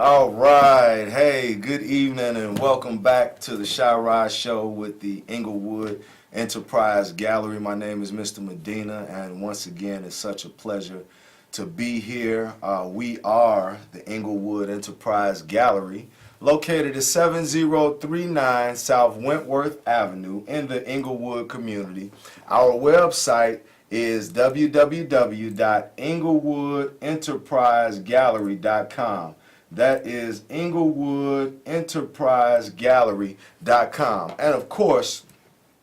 All right. Hey, good evening and welcome back to the Shy Ride Show with the Englewood Enterprise Gallery. My name is Mr. Medina, and once again, it's such a pleasure to be here. We are the Englewood Enterprise Gallery, located at 7039 South Wentworth Avenue in the Englewood community. Our website is www.englewoodenterprisegallery.com. That is EnglewoodEnterpriseGallery.com. And of course,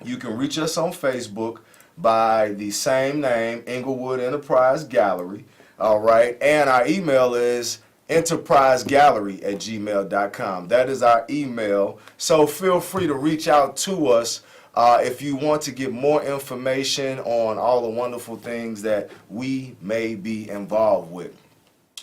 you can reach us on Facebook by the same name, Englewood Enterprise Gallery. All right. And our email is enterprisegallery@gmail.com. That is our email. So feel free to reach out to us if you want to get more information on all the wonderful things that we may be involved with.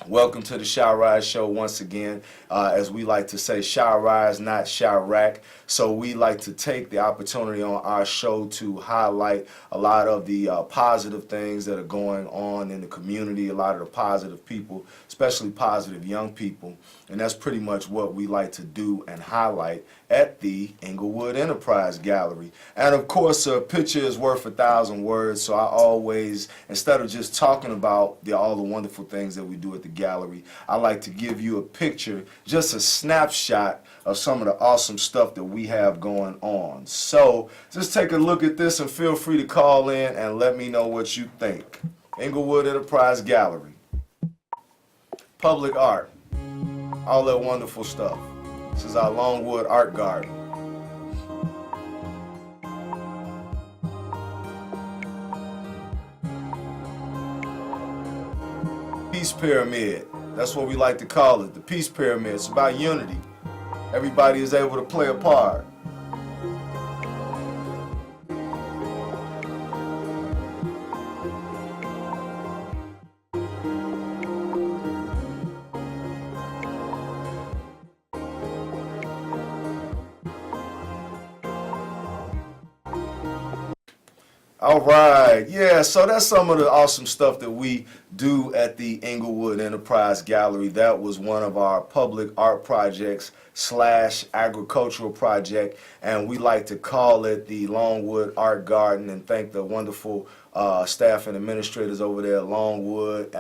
Welcome to the Shy Ride Show once again. As we like to say, Shy Rise, not Chirac. So we like to take the opportunity on our show to highlight a lot of the positive things that are going on in the community, a lot of the positive people, especially positive young people. And that's pretty much what we like to do and highlight at the Englewood Enterprise Gallery. And of course, a picture is worth 1,000 words, so I always, instead of just talking about all the wonderful things that we do at the gallery, I like to give you a picture, just a snapshot of some of the awesome stuff that we have going on. So just take a look at this and feel free to call in and let me know what you think. Englewood Enterprise Gallery, public art, all that wonderful stuff. This is our Longwood Art Garden. Peace Pyramid. That's what we like to call it, the Peace Pyramid. It's about unity. Everybody is able to play a part. All right, yeah, so that's some of the awesome stuff that we do at the Englewood Enterprise Gallery. That was one of our public art projects / agricultural project, and we like to call it the Longwood Art Garden, and thank the wonderful staff and administrators over there at Longwood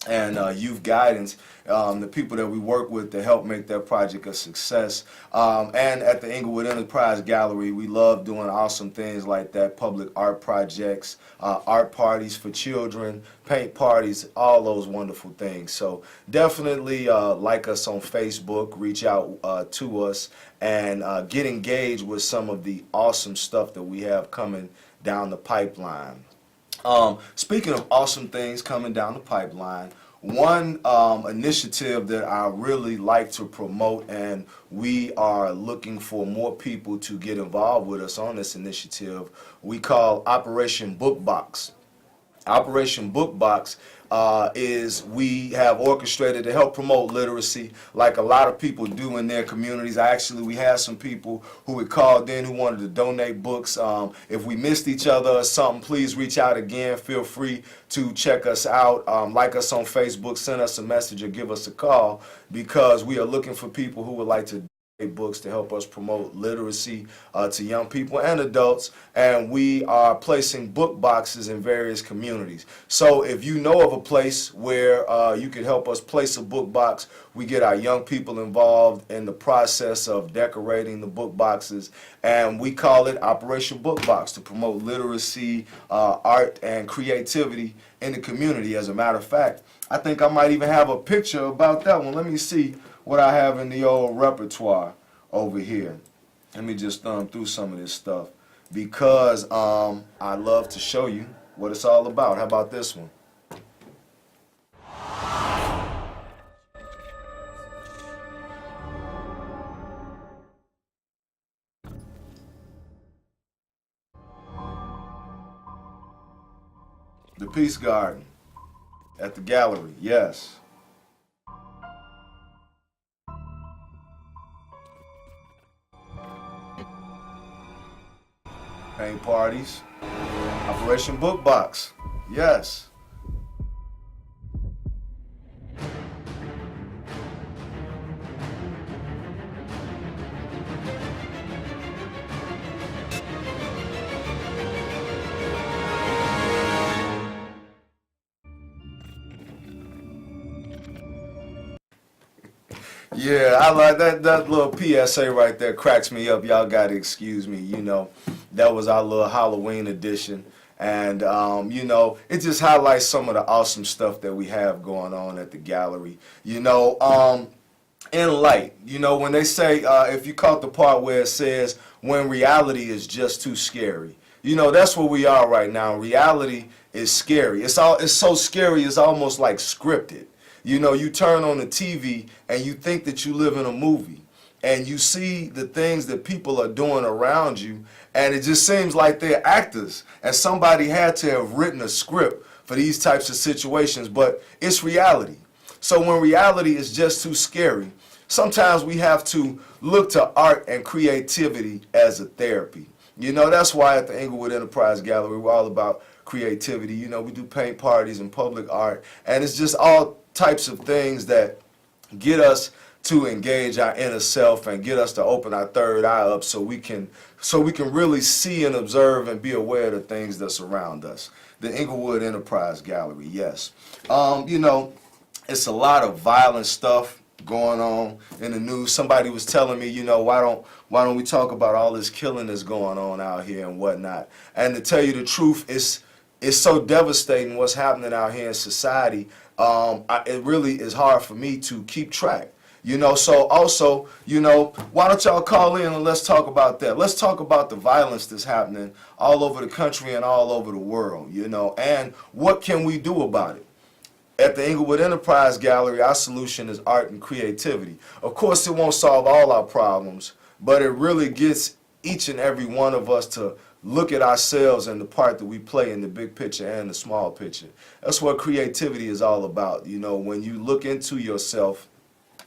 and youth guidance, the people that we work with to help make that project a success. And at the Englewood Enterprise Gallery, we love doing awesome things like that, public art projects, art parties for children, paint parties, all those wonderful things. So definitely like us on Facebook, reach out to us, and get engaged with some of the awesome stuff that we have coming down the pipeline. Speaking of awesome things coming down the pipeline, one initiative that I really like to promote, and we are looking for more people to get involved with us on this initiative, we call Operation Book Box. Operation Book Box is we have orchestrated to help promote literacy like a lot of people do in their communities. We had some people who had called in who wanted to donate books. If we missed each other or something, please reach out again. Feel free to check us out, like us on Facebook, send us a message or give us a call, because we are looking for people who would like to books to help us promote literacy to young people and adults, and we are placing book boxes in various communities. So if you know of a place where you could help us place a book box, we get our young people involved in the process of decorating the book boxes, and we call it Operation Book Box to promote literacy, art, and creativity in the community. As a matter of fact, I think I might even have a picture about that one. Let me see what I have in the old repertoire over here. Let me just thumb through some of this stuff, because I love to show you what it's all about. How about this one? The Peace Garden at the gallery, yes. Paint parties, Operation Book Box, yes. Yeah, I like that. That little PSA right there cracks me up. Y'all gotta excuse me. That was our little Halloween edition, and it just highlights some of the awesome stuff that we have going on at the gallery. In light, when they say, if you caught the part where it says, when reality is just too scary, that's where we are right now. Reality is scary. It's so scary, it's almost like scripted. You turn on the TV and you think that you live in a movie, and you see the things that people are doing around you, and it just seems like they're actors, and somebody had to have written a script for these types of situations, but it's reality. So when reality is just too scary, sometimes we have to look to art and creativity as a therapy. That's why at the Englewood Enterprise Gallery, we're all about creativity. We do paint parties and public art, and it's just all types of things that get us to engage our inner self and get us to open our third eye up so we can really see and observe and be aware of the things that surround us. The Englewood Enterprise Gallery, yes. It's a lot of violent stuff going on in the news. Somebody was telling me, why don't we talk about all this killing that's going on out here and whatnot? And to tell you the truth, it's so devastating what's happening out here in society. It really is hard for me to keep track. So also, why don't y'all call in and let's talk about that. Let's talk about the violence that's happening all over the country and all over the world, and what can we do about it? At the Englewood Enterprise Gallery, our solution is art and creativity. Of course, it won't solve all our problems, but it really gets each and every one of us to look at ourselves and the part that we play in the big picture and the small picture. That's what creativity is all about. When you look into yourself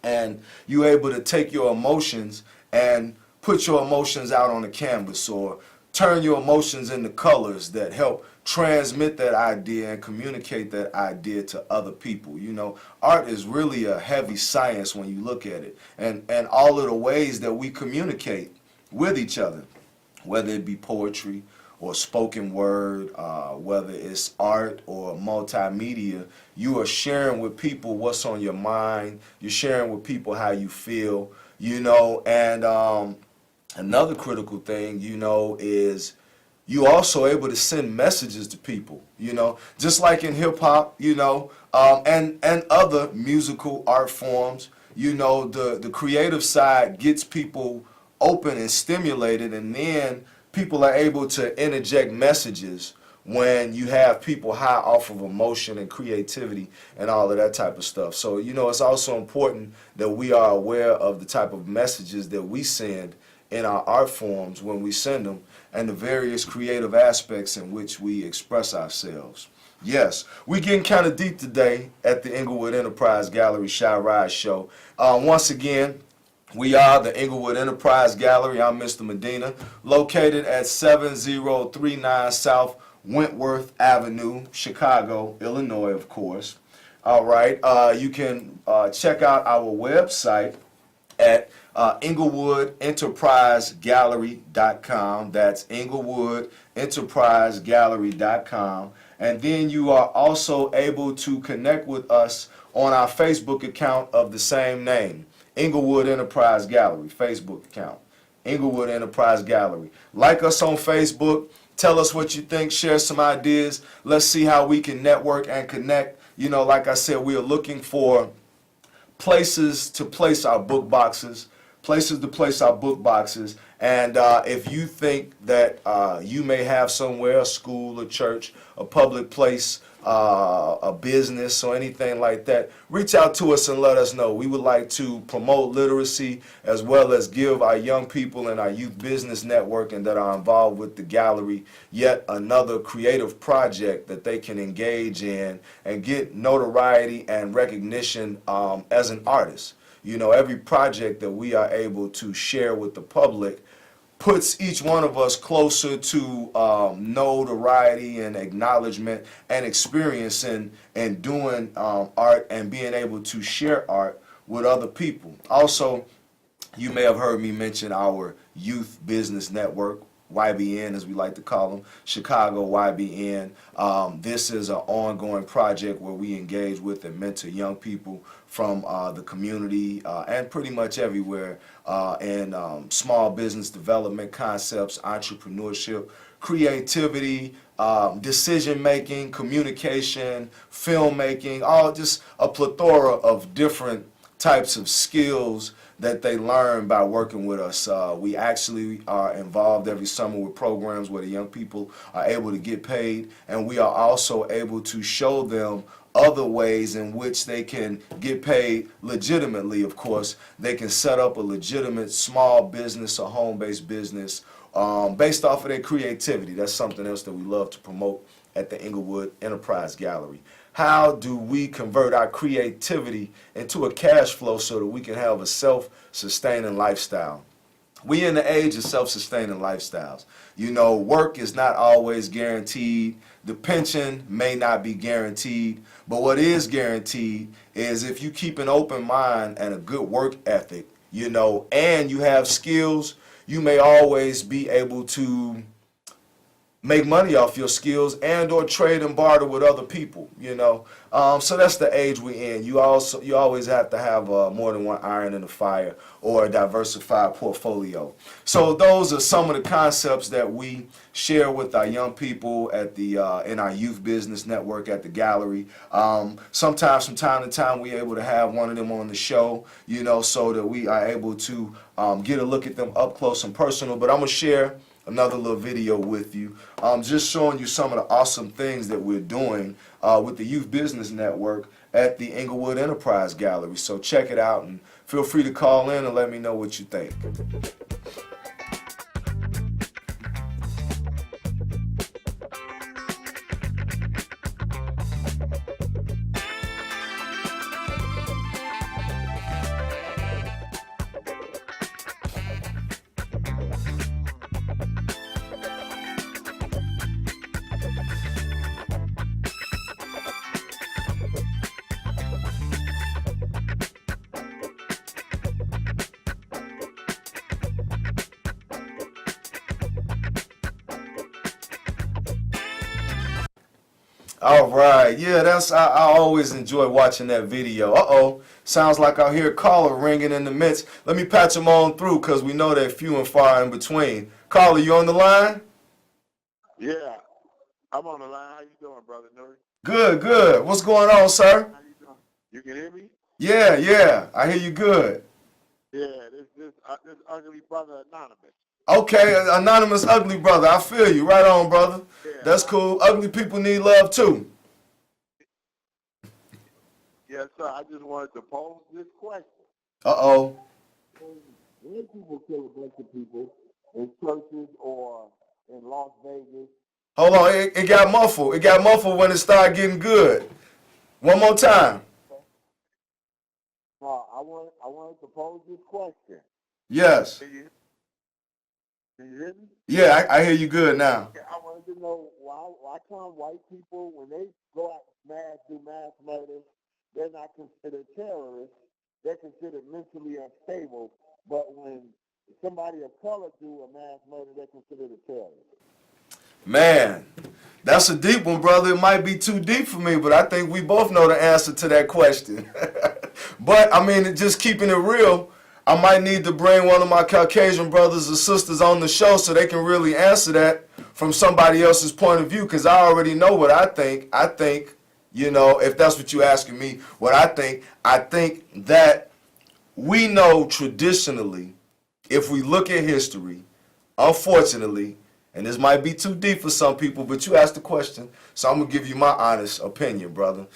and you're able to take your emotions and put your emotions out on the canvas, or turn your emotions into colors that help transmit that idea and communicate that idea to other people. Art is really a heavy science when you look at it, and all of the ways that we communicate with each other, whether it be poetry or spoken word, whether it's art or multimedia, you are sharing with people what's on your mind. You're sharing with people how you feel, and another critical thing, is you also able to send messages to people, just like in hip hop, and other musical art forms. The creative side gets people open and stimulated, and then people are able to interject messages when you have people high off of emotion and creativity and all of that type of stuff. So, it's also important that we are aware of the type of messages that we send in our art forms when we send them, and the various creative aspects in which we express ourselves. Yes, we're getting kind of deep today at the Englewood Enterprise Gallery Shy Ride Show. Once again, we are the Englewood Enterprise Gallery. I'm Mr. Medina, located at 7039 South Wentworth Avenue, Chicago, Illinois, of course. All right, you can check out our website at EnglewoodEnterpriseGallery.com. That's EnglewoodEnterpriseGallery.com. And then you are also able to connect with us on our Facebook account of the same name, Englewood Enterprise Gallery, Facebook account, Englewood Enterprise Gallery. Like us on Facebook, tell us what you think, share some ideas. Let's see how we can network and connect. Like I said, we are looking for places to place our book boxes, and if you think that you may have somewhere, a school, a church, a public place, a business, or anything like that, reach out to us and let us know. We would like to promote literacy as well as give our young people and our youth business network and that are involved with the gallery yet another creative project that they can engage in and get notoriety and recognition as an artist. Every project that we are able to share with the public puts each one of us closer to notoriety and acknowledgement and experience in doing art and being able to share art with other people. Also, you may have heard me mention our youth business network. YBN, as we like to call them, Chicago YBN. This is an ongoing project where we engage with and mentor young people from the community and pretty much everywhere in small business development concepts, entrepreneurship, creativity, decision making, communication, filmmaking, all just a plethora of different types of skills that they learn by working with us. We actually are involved every summer with programs where the young people are able to get paid, and we are also able to show them other ways in which they can get paid legitimately. Of course, they can set up a legitimate small business or home-based business based off of their creativity. That's something else that we love to promote at the Englewood Enterprise Gallery. How do we convert our creativity into a cash flow so that we can have a self-sustaining lifestyle? We in the age of self-sustaining lifestyles. You know, work is not always guaranteed. The pension may not be guaranteed. But what is guaranteed is if you keep an open mind and a good work ethic, you know, and you have skills, you may always be able to make money off your skills and or trade and barter with other people, you know. So that's the age we're in. You always have to have more than one iron in the fire or a diversified portfolio. So those are some of the concepts that we share with our young people at the in our youth business network at the gallery. Sometimes from time to time we're able to have one of them on the show, you know, so that we are able to get a look at them up close and personal. But I'm gonna share another little video with you, just showing you some of the awesome things that we're doing with the Youth Business Network at the Englewood Enterprise Gallery. So check it out and feel free to call in and let me know what you think. All right, yeah, I always enjoy watching that video. Uh-oh, sounds like I hear a caller ringing in the midst. Let me patch them on through because we know they're few and far in between. Caller, you on the line? Yeah, I'm on the line. How you doing, brother Nuri? Good, good. What's going on, sir? How you doing? You can hear me? Yeah, I hear you good. Yeah, this ugly brother anonymous. Okay, anonymous ugly brother. I feel you. Right on, brother. Yeah, That's cool. Ugly people need love too. Yes, sir. I just wanted to pose this question. Uh-oh. When people kill a bunch of people in churches or in Las Vegas? Hold on, it got muffled. It got muffled when it started getting good. One more time. I wanted to pose this question. Yes. Can you hear me? Yeah, I hear you good now. I wanted to know why come white people, when they go out do mass murders, they're not considered terrorists. They're considered mentally unstable. But when somebody of color do a mass murder, they're considered a terrorist. Man, that's a deep one, brother. It might be too deep for me, but I think we both know the answer to that question. But, I mean, just keeping it real, I might need to bring one of my Caucasian brothers or sisters on the show so they can really answer that from somebody else's point of view, because I already know what I think. I think, you know, if that's what you're asking me, what I think that we know traditionally, if we look at history, unfortunately, and this might be too deep for some people, but you asked the question, so I'm going to give you my honest opinion, brother.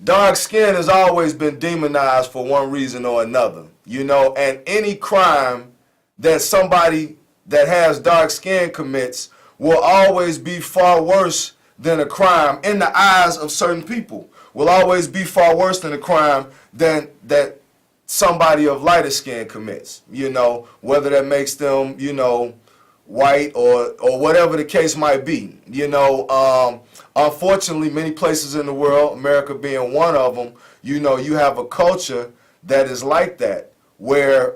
Dark skin has always been demonized for one reason or another, you know, and any crime that somebody that has dark skin commits will always be far worse than a crime in the eyes of certain people, will always be far worse than a crime than that somebody of lighter skin commits, you know, whether that makes them, you know, white or whatever the case might be, you know. Unfortunately, many places in the world, America being one of them, you know, you have a culture that is like that, where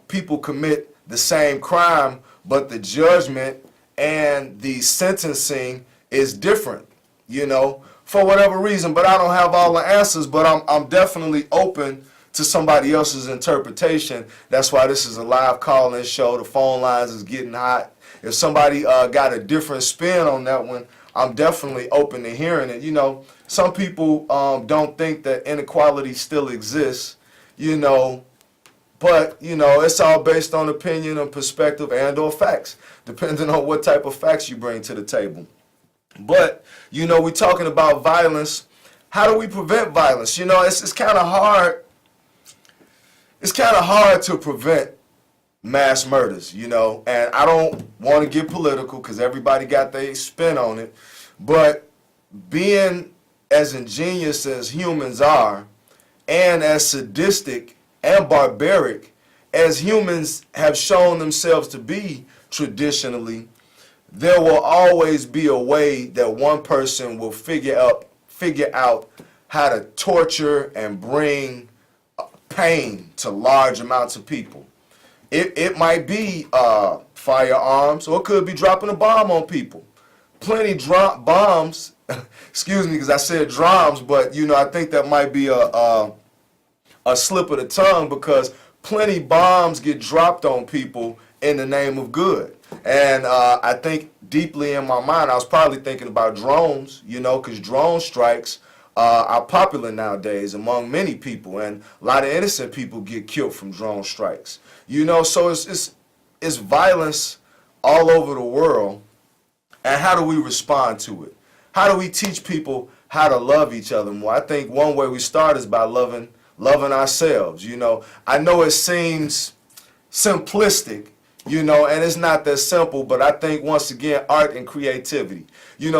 people commit the same crime, but the judgment and the sentencing is different, for whatever reason. But I don't have all the answers, but I'm definitely open to somebody else's interpretation. That's why this is a live call-in show. The phone lines is getting hot. If somebody got a different spin on that one, I'm definitely open to hearing it. Some people don't think that inequality still exists, but, it's all based on opinion and perspective and or facts, depending on what type of facts you bring to the table. But, we're talking about violence. How do we prevent violence? It's kind of hard. It's kind of hard to prevent mass murders, and I don't want to get political because everybody got their spin on it. But being as ingenious as humans are and as sadistic and barbaric as humans have shown themselves to be traditionally, there will always be a way that one person will figure out how to torture and bring pain to large amounts of people. It might be firearms, or it could be dropping a bomb on people. Plenty bombs, excuse me, because I said drums, but I think that might be a slip of the tongue, because plenty bombs get dropped on people in the name of good. And I think deeply in my mind, I was probably thinking about drones, because drone strikes are popular nowadays among many people, and a lot of innocent people get killed from drone strikes. So it's violence all over the world. And how do we respond to it? How do we teach people how to love each other more? I think one way we start is by loving ourselves. I know it seems simplistic, and it's not that simple, but I think once again, art and creativity.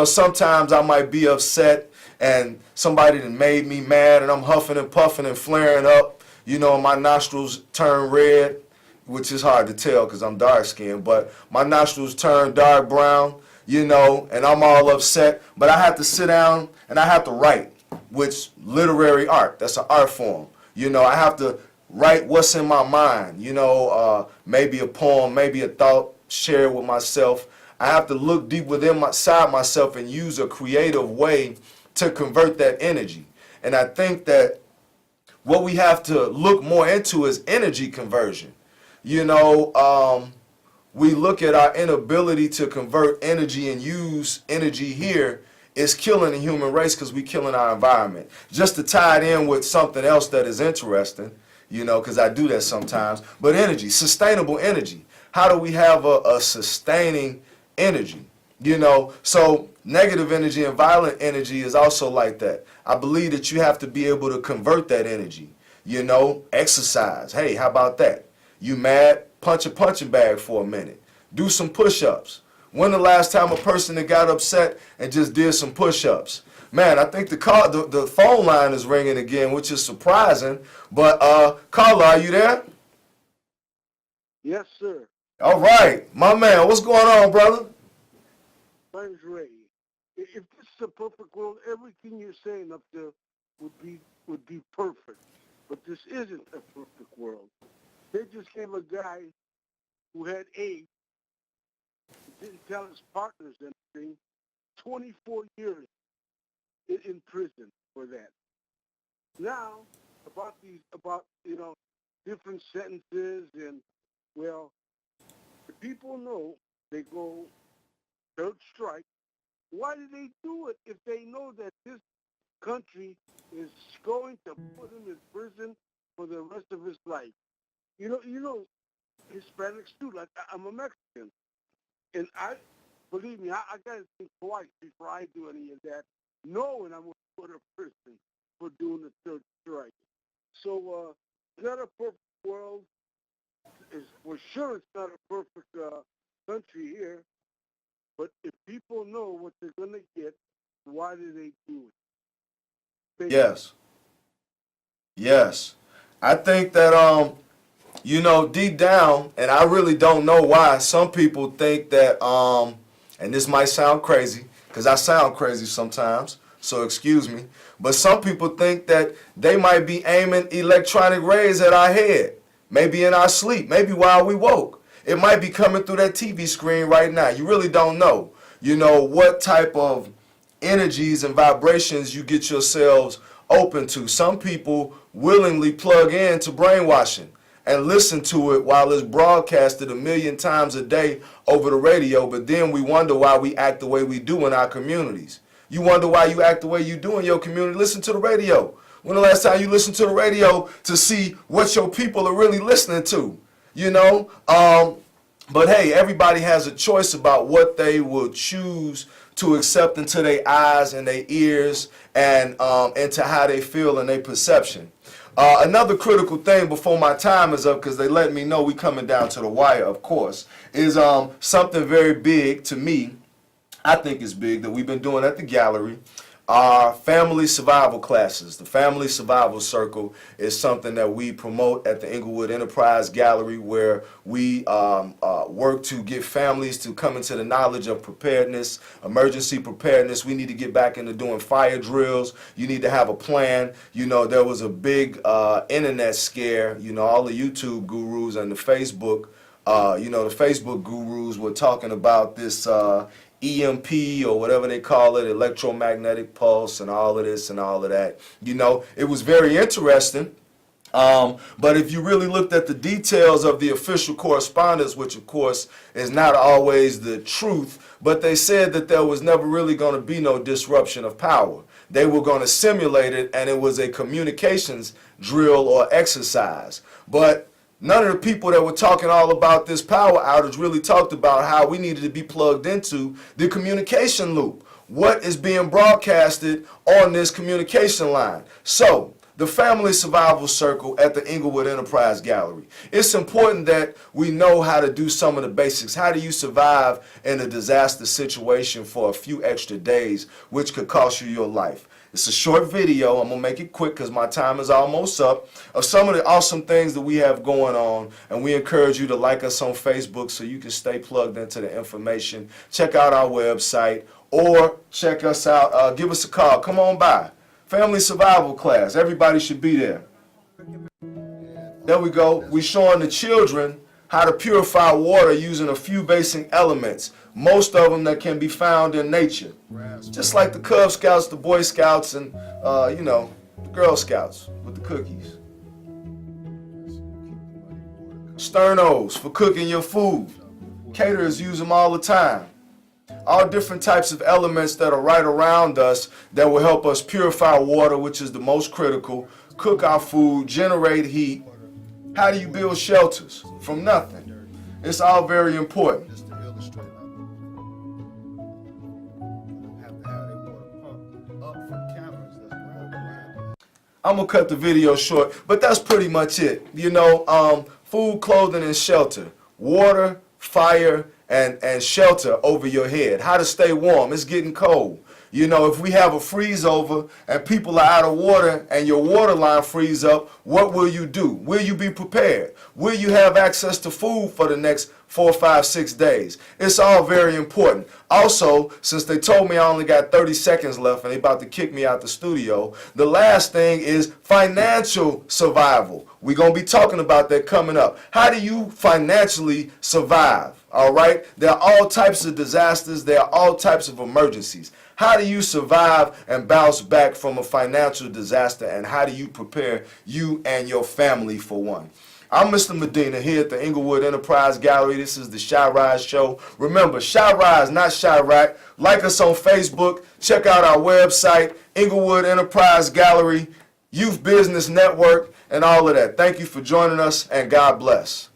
Sometimes I might be upset and somebody that made me mad, and I'm huffing and puffing and flaring up, and my nostrils turn red, which is hard to tell because I'm dark skinned, but my nostrils turn dark brown, and I'm all upset, but I have to sit down and I have to write, which literary art, that's an art form. I have to write what's in my mind, maybe a poem, maybe a thought, share with myself. I have to look deep within myself and use a creative way to convert that energy. And I think that what we have to look more into is energy conversion. We look at our inability to convert energy and use energy here is killing the human race, because we're killing our environment. Just to tie it in with something else that is interesting, because I do that sometimes, but energy, sustainable energy. How do we have a sustaining energy? So negative energy and violent energy is also like that. I believe that you have to be able to convert that energy. Exercise. Hey, how about that? You mad? Punch a punching bag for a minute. Do some push-ups. When the last time a person that got upset and just did some push-ups? Man, I think the phone line is ringing again, which is surprising. But caller, are you there? Yes, sir. All right, my man, what's going on, brother? My name's Ray. If this is a perfect world, everything you're saying up there would be perfect. But this isn't a perfect world. They just gave a guy who had AIDS, didn't tell his partners anything, 24 years in prison for that. Now, about different sentences, and, well, the people know they go third strike. Why do they do it if they know that this country is going to put him in prison for the rest of his life? Hispanics too. Like, I'm a Mexican, and believe me, I gotta think twice before I do any of that, knowing I'm going to go to prison for doing the third strike. So it's not a perfect world. For sure, it's not a perfect country here. But if people know what they're gonna get, why do they do it? Yes. Yes. I think that deep down, and I really don't know why, some people think that, and this might sound crazy, because I sound crazy sometimes, so excuse me, but some people think that they might be aiming electronic rays at our head, maybe in our sleep, maybe while we woke. It might be coming through that TV screen right now. You really don't know, what type of energies and vibrations you get yourselves open to. Some people willingly plug in to brainwashing and listen to it while it's broadcasted 1,000,000 times a day over the radio, but then we wonder why we act the way we do in our communities. You wonder why you act the way you do in your community. Listen to the radio. When the last time you listened to the radio to see what your people are really listening to? But hey, everybody has a choice about what they will choose to accept into their eyes and their ears and into how they feel and their perception. Another critical thing before my time is up, because they let me know we coming down to the wire, of course, is something very big to me. I think it's big that we've been doing at the gallery. Our family survival classes. The Family Survival Circle is something that we promote at the Englewood Enterprise Gallery, where we work to get families to come into the knowledge of preparedness, emergency preparedness. We need to get back into doing fire drills. You need to have a plan. There was a big internet scare. All the YouTube gurus and the Facebook, the Facebook gurus were talking about this EMP or whatever they call it, electromagnetic pulse, and all of this and all of that. It was very interesting. But if you really looked at the details of the official correspondence, which of course is not always the truth, but they said that there was never really going to be no disruption of power. They were going to simulate it, and it was a communications drill or exercise. But none of the people that were talking all about this power outage really talked about how we needed to be plugged into the communication loop. What is being broadcasted on this communication line? So, the Family Survival Circle at the Englewood Enterprise Gallery. It's important that we know how to do some of the basics. How do you survive in a disaster situation for a few extra days, which could cost you your life? It's a short video. I'm going to make it quick because my time is almost up, of some of the awesome things that we have going on. And we encourage you to like us on Facebook so you can stay plugged into the information. Check out our website or check us out. Give us a call. Come on by. Family survival class. Everybody should be there. There we go. We're showing the children how to purify water using a few basic elements, most of them that can be found in nature. Just like the Cub Scouts, the Boy Scouts, and, the Girl Scouts with the cookies. Sternos for cooking your food. Caterers use them all the time. All different types of elements that are right around us that will help us purify water, which is the most critical, cook our food, generate heat. How do you build shelters? From nothing. It's all very important. I'm going to cut the video short, but that's pretty much it. Food, clothing, and shelter. Water, fire, and shelter over your head. How to stay warm. It's getting cold. If we have a freeze over and people are out of water and your water line freeze up, what will you do? Will you be prepared? Will you have access to food for the next 4, 5, 6 days? It's all very important. Also, since they told me I only got 30 seconds left and they about to kick me out the studio, the last thing is financial survival. We're going to be talking about that coming up. How do you financially survive? All right? There are all types of disasters. There are all types of emergencies. How do you survive and bounce back from a financial disaster, and how do you prepare you and your family for one? I'm Mr. Medina here at the Englewood Enterprise Gallery. This is the Shy Rise Show. Remember, Shy Rise, not Shy Rack. Like us on Facebook. Check out our website, Englewood Enterprise Gallery, Youth Business Network, and all of that. Thank you for joining us, and God bless.